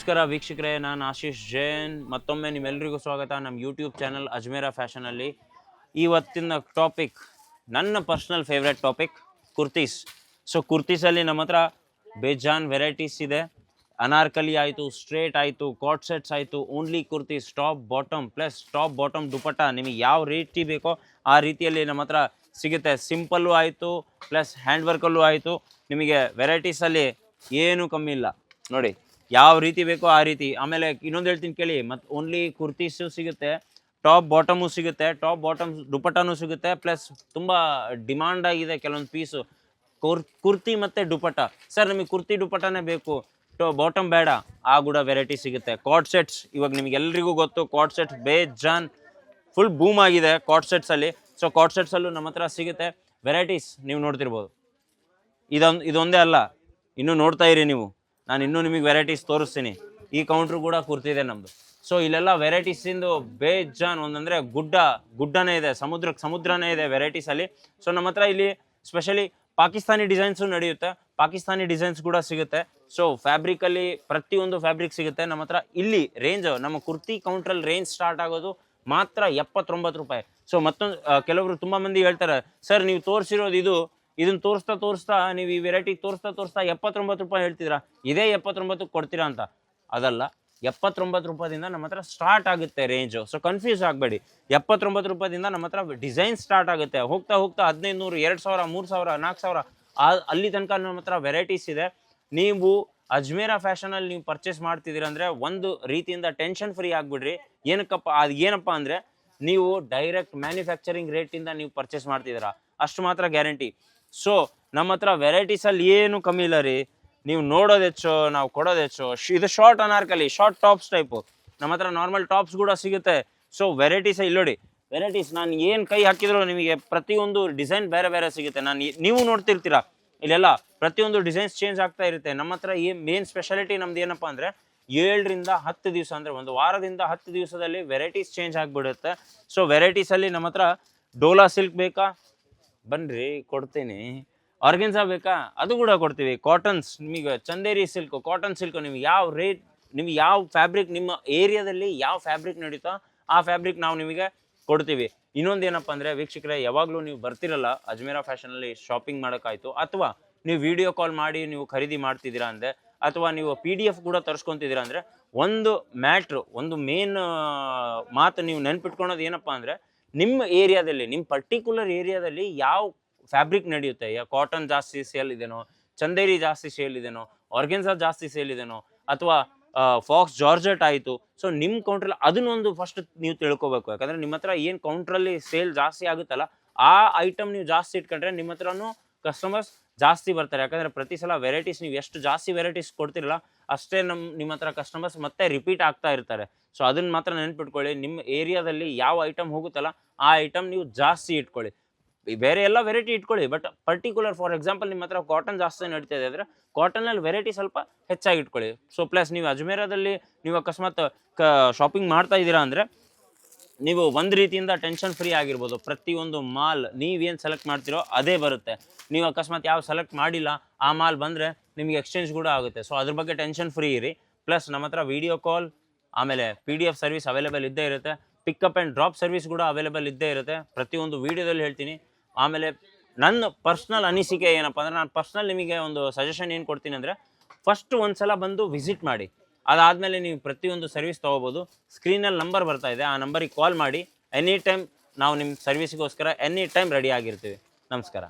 ನಮಸ್ಕಾರ ವೀಕ್ಷಕರೇ, ನಾನು ಆಶೀಶ್ ಜೈನ್. ಮತ್ತೊಮ್ಮೆ ನಿಮ್ಮೆಲ್ಲರಿಗೂ ಸ್ವಾಗತ ನಮ್ಮ ಯೂಟ್ಯೂಬ್ ಚಾನಲ್ ಅಜ್ಮೇರಾ ಫ್ಯಾಷನಲ್ಲಿ. ಇವತ್ತಿನ ಟಾಪಿಕ್ ನನ್ನ personal favourite topic, kurtis. So ಕುರ್ತೀಸಲ್ಲಿ ನಮ್ಮ ಹತ್ರ ಬೇಜಾನ್ ವೆರೈಟೀಸ್ ಇದೆ. ಅನಾರ್ಕಲಿ ಆಯಿತು, ಸ್ಟ್ರೇಟ್ ಆಯಿತು, ಕಾಟ್ ಸೆಟ್ಸ್ ಆಯಿತು, only kurtis, top bottom plus top bottom dupatta ನಿಮಗೆ ಯಾವ ರೀತಿ ಬೇಕೋ ಆ ರೀತಿಯಲ್ಲಿ ನಮ್ಮ ಹತ್ರ ಸಿಗುತ್ತೆ. ಸಿಂಪಲ್ಲು ಆಯಿತು ಪ್ಲಸ್ ಹ್ಯಾಂಡ್ ವರ್ಕಲ್ಲೂ ಆಯಿತು. ನಿಮಗೆ ವೆರೈಟೀಸಲ್ಲಿ ಏನೂ ಕಮ್ಮಿ ಇಲ್ಲ ನೋಡಿ, ಯಾವ ರೀತಿ ಬೇಕೋ ಆ ರೀತಿ. ಆಮೇಲೆ ಇನ್ನೊಂದು ಹೇಳ್ತೀನಿ ಕೇಳಿ, ಮತ್ತು ಓನ್ಲಿ ಕುರ್ತೀಸು ಸಿಗುತ್ತೆ, ಟಾಪ್ ಬಾಟಮು ಸಿಗುತ್ತೆ, ಟಾಪ್ ಬಾಟಮ್ ದುಪಟ್ಟನೂ ಸಿಗುತ್ತೆ. ಪ್ಲಸ್ ತುಂಬ ಡಿಮಾಂಡ್ ಆಗಿದೆ ಕೆಲವೊಂದು ಪೀಸು ಕುರ್ತಿ ಮತ್ತು ದುಪಟ್ಟ. ಸರ್ ನಮಗೆ ಕುರ್ತಿ ದುಪಟ್ಟನೇ ಬೇಕು, ಬಾಟಮ್ ಬೇಡ, ಆ ಕೂಡ ವೆರೈಟಿ ಸಿಗುತ್ತೆ. ಕಾಟ್ ಸೆಟ್ಸ್ ಇವಾಗ ನಿಮಗೆಲ್ರಿಗೂ ಗೊತ್ತು, ಕಾಟ್ ಸೆಟ್ಸ್ ಬೇಜಾನ್ ಫುಲ್ ಬೂಮ್ ಆಗಿದೆ ಕಾಟ್ ಸೆಟ್ಸಲ್ಲಿ. ಸೊ ಕಾಟ್ ಸೆಟ್ಸಲ್ಲೂ ನಮ್ಮ ಹತ್ರ ಸಿಗುತ್ತೆ ವೆರೈಟೀಸ್, ನೀವು ನೋಡ್ತಿರ್ಬೋದು. ಇದೊಂದೇ ಅಲ್ಲ, ಇನ್ನೂ ನೋಡ್ತಾ ಇರಿ ನೀವು, ನಾನು ಇನ್ನೂ ನಿಮಗೆ ವೆರೈಟೀಸ್ ತೋರಿಸ್ತೀನಿ. ಈ ಕೌಂಟ್ರು ಕೂಡ ಕುರ್ತಿದೆ ನಮ್ಮದು. ಸೊ ಇಲ್ಲೆಲ್ಲ ವೆರೈಟೀಸಿಂದು ಬೇಜಾನ್, ಒಂದಂದರೆ ಗುಡ್ಡನೇ ಇದೆ, ಸಮುದ್ರನೇ ಇದೆ ವೆರೈಟೀಸಲ್ಲಿ. ಸೊ ನಮ್ಮ ಹತ್ರ ಇಲ್ಲಿ ಸ್ಪೆಷಲಿ ಪಾಕಿಸ್ತಾನಿ ಡಿಸೈನ್ಸು ನಡೆಯುತ್ತೆ, ಪಾಕಿಸ್ತಾನಿ ಡಿಸೈನ್ಸ್ ಕೂಡ ಸಿಗುತ್ತೆ. ಸೊ ಫ್ಯಾಬ್ರಿಕಲ್ಲಿ ಪ್ರತಿಯೊಂದು ಫ್ಯಾಬ್ರಿಕ್ ಸಿಗುತ್ತೆ ನಮ್ಮ ಹತ್ರ. ಇಲ್ಲಿ ರೇಂಜ್ ನಮ್ಮ ಕುರ್ತಿ ಕೌಂಟ್ರಲ್ಲಿ ರೇಂಜ್ ಸ್ಟಾರ್ಟ್ ಆಗೋದು ಮಾತ್ರ 79 ರೂಪಾಯಿ. ಸೊ ಮತ್ತೊಂದು ಕೆಲವರು ತುಂಬ ಮಂದಿ ಹೇಳ್ತಾರೆ, ಸರ್ ನೀವು ತೋರಿಸಿರೋದು ಇದನ್ನು ತೋರಿಸ್ತಾ ನೀವು ಈ ವೆರೈಟಿ ತೋರಿಸ್ತಾ 79 ರೂಪಾಯಿ ಹೇಳ್ತಿದ್ದೀರಾ, ಇದೇ 79 ಕೊಡ್ತೀರಾ ಅಂತ. ಅದಲ್ಲ, 79 ರೂಪಾಯಿಂದ ನಮ್ಮ ಹತ್ರ ಸ್ಟಾರ್ಟ್ ಆಗುತ್ತೆ ರೇಂಜು. ಸೊ ಕನ್ಫ್ಯೂಸ್ ಆಗಬೇಡಿ, 79 ರೂಪಾಯಿಂದ ನಮ್ಮ ಹತ್ರ ಡಿಸೈನ್ ಸ್ಟಾರ್ಟ್ ಆಗುತ್ತೆ. ಹೋಗ್ತಾ 1500, 2000, 3000, 4000 ಅಲ್ಲಿ ತನಕ ನಮ್ಮ ಹತ್ರ ವೆರೈಟೀಸ್ ಇದೆ. ನೀವು ಅಜ್ಮೇರಾ ಫ್ಯಾಷನಲ್ಲಿ ನೀವು ಪರ್ಚೇಸ್ ಮಾಡ್ತಿದ್ದೀರ ಅಂದರೆ ಒಂದು ರೀತಿಯಿಂದ ಟೆನ್ಷನ್ ಫ್ರೀ ಆಗಿಬಿಡ್ರಿ. ಏನಪ್ಪ ಅಂದರೆ ನೀವು ಡೈರೆಕ್ಟ್ ಮ್ಯಾನುಫ್ಯಾಕ್ಚರಿಂಗ್ ರೇಟಿಂದ ನೀವು ಪರ್ಚೇಸ್ ಮಾಡ್ತಿದ್ದೀರಾ, ಅಷ್ಟು ಮಾತ್ರ ಗ್ಯಾರಂಟಿ. ಸೊ ನಮ್ಮ ಹತ್ರ ವೆರೈಟೀಸಲ್ಲಿ ಏನು ಕಮ್ಮಿ ಇಲ್ಲ ರೀ. ನೀವು ನೋಡೋದು ಹೆಚ್ಚು, ನಾವು ಕೊಡೋದು ಹೆಚ್ಚು. ಇದು short Anarkali, short tops type ನಮ್ಮ ಹತ್ರ ನಾರ್ಮಲ್ ಟಾಪ್ಸ್ ಕೂಡ ಸಿಗುತ್ತೆ. ಸೊ ವೆರೈಟೀಸ್ ಇಲ್ಲಿ ನೋಡಿ, ವೆರೈಟೀಸ್ ನಾನು ಏನು ಕೈ ಹಾಕಿದ್ರು ನಿಮಗೆ ಪ್ರತಿಯೊಂದು ಡಿಸೈನ್ ಬೇರೆ ಬೇರೆ ಸಿಗುತ್ತೆ. ನೀವು ನೋಡ್ತಿರ್ತೀರಾ ಇಲ್ಲೆಲ್ಲ ಪ್ರತಿಯೊಂದು ಡಿಸೈನ್ಸ್ ಚೇಂಜ್ ಆಗ್ತಾ ಇರುತ್ತೆ. ನಮ್ಮ ಹತ್ರ ಮೇನ್ ಸ್ಪೆಷಾಲಿಟಿ ನಮ್ದು ಏನಪ್ಪ ಅಂದರೆ 7 ರಿಂದ 10 ದಿವಸ, ಅಂದರೆ ಒಂದು ವಾರದಿಂದ 10 ದಿವಸದಲ್ಲಿ ವೆರೈಟೀಸ್ ಚೇಂಜ್ ಆಗಿಬಿಡುತ್ತೆ. ಸೊ ವೆರೈಟೀಸಲ್ಲಿ ನಮ್ಮ ಹತ್ರ ಡೋಲಾ ಸಿಲ್ಕ್ ಬೇಕಾ, ಬನ್ನಿರಿ ಕೊಡ್ತೀನಿ. ಆರ್ಗೆನ್ಸಾ ಬೇಕಾ, ಅದು ಕೂಡ ಕೊಡ್ತೀವಿ. ಕಾಟನ್ಸ್, ನಿಮಗೆ ಚಂದೇರಿ ಸಿಲ್ಕು, ಕಾಟನ್ ಸಿಲ್ಕು, ನಿಮ್ಗೆ ಯಾವ ರೇಟ್, ನಿಮ್ಗೆ ಯಾವ ಫ್ಯಾಬ್ರಿಕ್, ನಿಮ್ಮ ಏರಿಯಾದಲ್ಲಿ ಯಾವ ಫ್ಯಾಬ್ರಿಕ್ ನಡೀತೋ ಆ ಫ್ಯಾಬ್ರಿಕ್ ನಾವು ನಿಮಗೆ ಕೊಡ್ತೀವಿ. ಇನ್ನೊಂದು ಏನಪ್ಪ ಅಂದರೆ ವೀಕ್ಷಕರೇ, ಯಾವಾಗಲೂ ನೀವು ಬರ್ತಿರಲ್ಲ ಅಜ್ಮೇರಾ ಫ್ಯಾಷನಲ್ಲಿ ಶಾಪಿಂಗ್ ಮಾಡೋಕ್ಕಾಯ್ತು, ಅಥವಾ ನೀವು ವಿಡಿಯೋ ಕಾಲ್ ಮಾಡಿ ನೀವು ಖರೀದಿ ಮಾಡ್ತಿದ್ದೀರಾ ಅಂದರೆ, ಅಥವಾ ನೀವು PDF ಕೂಡ ತರಿಸ್ಕೊತಿದ್ದೀರಾ ಅಂದರೆ, ಒಂದು ಮೇನ್ ಮಾತು ನೀವು ನೆನ್ಪಿಟ್ಕೊಳೋದು ಏನಪ್ಪ ಅಂದರೆ, ನಿಮ್ಮ ಏರಿಯಾದಲ್ಲಿ, ನಿಮ್ಮ ಪರ್ಟಿಕ್ಯುಲರ್ ಏರಿಯಾದಲ್ಲಿ ಯಾವ ಫ್ಯಾಬ್ರಿಕ್ ನಡೆಯುತ್ತೆ, ಕಾಟನ್ ಜಾಸ್ತಿ ಸೇಲ್ ಇದೆನೋ, ಚಂದೇರಿ ಜಾಸ್ತಿ ಸೇಲ್ ಇದೆನೋ, ಆರ್ಗೆನ್ಸಾ ಜಾಸ್ತಿ ಸೇಲ್ ಇದೆನೋ, ಅಥವಾ ಫಾಕ್ಸ್ ಜಾರ್ಜೆಟ್ ಆಯಿತು. ಸೊ ನಿಮ್ಮ ಕೌಂಟ್ರಲ್ಲಿ ಅದನ್ನೊಂದು ಫಸ್ಟ್ ನೀವು ತಿಳ್ಕೊಬೇಕು. ಯಾಕಂದರೆ ನಿಮ್ಮ ಹತ್ರ ಏನು ಕೌಂಟ್ರಲ್ಲಿ ಸೇಲ್ ಜಾಸ್ತಿ ಆಗುತ್ತಲ್ಲ, ಆ ಐಟಮ್ ನೀವು ಜಾಸ್ತಿ ಇಟ್ಕೊಂಡ್ರೆ ನಿಮ್ಮ ಹತ್ರನೂ ಕಸ್ಟಮರ್ಸ್ ಜಾಸ್ತಿ ಬರ್ತಾರೆ. ಯಾಕಂದರೆ ಪ್ರತಿ ಸಲ ವೆರೈಟೀಸ್ ನೀವು ಎಷ್ಟು ಜಾಸ್ತಿ ವೆರೈಟೀಸ್ ಕೊಡ್ತಿರಲ್ಲ, ಅಷ್ಟೇ ನಿಮ್ಮ ಹತ್ರ ಕಸ್ಟಮರ್ಸ್ ಮತ್ತೆ ರಿಪೀಟ್ ಆಗ್ತಾ ಇರ್ತಾರೆ. ಸೊ ಅದನ್ನು ಮಾತ್ರ ನೆನ್ಪಿಟ್ಕೊಳ್ಳಿ. ನಿಮ್ಮ ಏರಿಯಾದಲ್ಲಿ ಯಾವ ಐಟಮ್ ಹೋಗುತ್ತಲ್ಲ ಆ ಐಟಮ್ ನೀವು ಜಾಸ್ತಿ ಇಟ್ಕೊಳ್ಳಿ. ಬೇರೆ ಎಲ್ಲ ವೆರೈಟಿ ಇಟ್ಕೊಳ್ಳಿ, ಬಟ್ ಪರ್ಟಿಕ್ಯುಲರ್ ಫಾರ್ ಎಕ್ಸಾಂಪಲ್ ನಿಮ್ಮ ಹತ್ರ ಕಾಟನ್ ಜಾಸ್ತಿ ನಡೀತಾ ಇದೆ ಅಂದರೆ ಕಾಟನಲ್ಲಿ ವೆರೈಟಿ ಸ್ವಲ್ಪ ಹೆಚ್ಚಾಗಿ ಇಟ್ಕೊಳ್ಳಿ. ಸೊ ಪ್ಲಸ್ ನೀವು ಅಜ್ಮೇರಾದಲ್ಲಿ ನೀವು ಅಕಸ್ಮಾತ್ ಶಾಪಿಂಗ್ ಮಾಡ್ತಾ ಇದ್ದೀರಾ ಅಂದರೆ ನೀವು ಒಂದು ರೀತಿಯಿಂದ ಟೆನ್ಷನ್ ಫ್ರೀ ಆಗಿರ್ಬೋದು. ಪ್ರತಿಯೊಂದು ಮಾಲ್ ನೀವೇನು ಸೆಲೆಕ್ಟ್ ಮಾಡ್ತೀರೋ ಅದೇ ಬರುತ್ತೆ. ನೀವು ಅಕಸ್ಮಾತ್ ಯಾವ ಸೆಲೆಕ್ಟ್ ಮಾಡಿಲ್ಲ ಆ ಮಾಲ್ ಬಂದರೆ ನಿಮಗೆ ಎಕ್ಸ್ಚೇಂಜ್ ಕೂಡ ಆಗುತ್ತೆ. ಸೊ ಅದ್ರ ಬಗ್ಗೆ ಟೆನ್ಷನ್ ಫ್ರೀ ಇರಿ. ಪ್ಲಸ್ ನಮ್ಮ ಹತ್ರ ವಿಡಿಯೋ ಕಾಲ್, ಆಮೇಲೆ PDF ಸರ್ವಿಸ್ ಅವೈಲೇಬಲ್ ಇದ್ದೇ ಇರುತ್ತೆ. ಪಿಕಪ್ ಆ್ಯಂಡ್ ಡ್ರಾಪ್ ಸರ್ವಿಸ್ ಕೂಡ ಅವೈಲೇಬಲ್ ಇದ್ದೇ ಇರುತ್ತೆ. ಪ್ರತಿಯೊಂದು ವೀಡಿಯೋದಲ್ಲಿ ಹೇಳ್ತೀನಿ. ಆಮೇಲೆ ನನ್ನ ಪರ್ಸ್ನಲ್ ಅನಿಸಿಕೆ ಏನಪ್ಪ ಅಂದರೆ, ನಾನು ಪರ್ಸ್ನಲ್ ನಿಮಗೆ ಒಂದು ಸಜೆಷನ್ ಏನು ಕೊಡ್ತೀನಿ ಅಂದರೆ, ಫಸ್ಟ್ ಒಂದು ಸಲ ಬಂದು ವಿಸಿಟ್ ಮಾಡಿ, ಅದಾದಮೇಲೆ ನೀವು ಪ್ರತಿಯೊಂದು ಸರ್ವಿಸ್ ತೊಗೋಬೋದು. ಸ್ಕ್ರೀನಲ್ಲಿ ನಂಬರ್ ಬರ್ತಾ ಇದೆ, ಆ ನಂಬರಿಗೆ ಕಾಲ್ ಮಾಡಿ. ಎನಿ ಟೈಮ್ ನಾವು ನಿಮ್ಮ ಸರ್ವಿಸ್ಗೋಸ್ಕರ ಎನಿ ಟೈಮ್ ರೆಡಿ ಆಗಿರ್ತೀವಿ. ನಮಸ್ಕಾರ.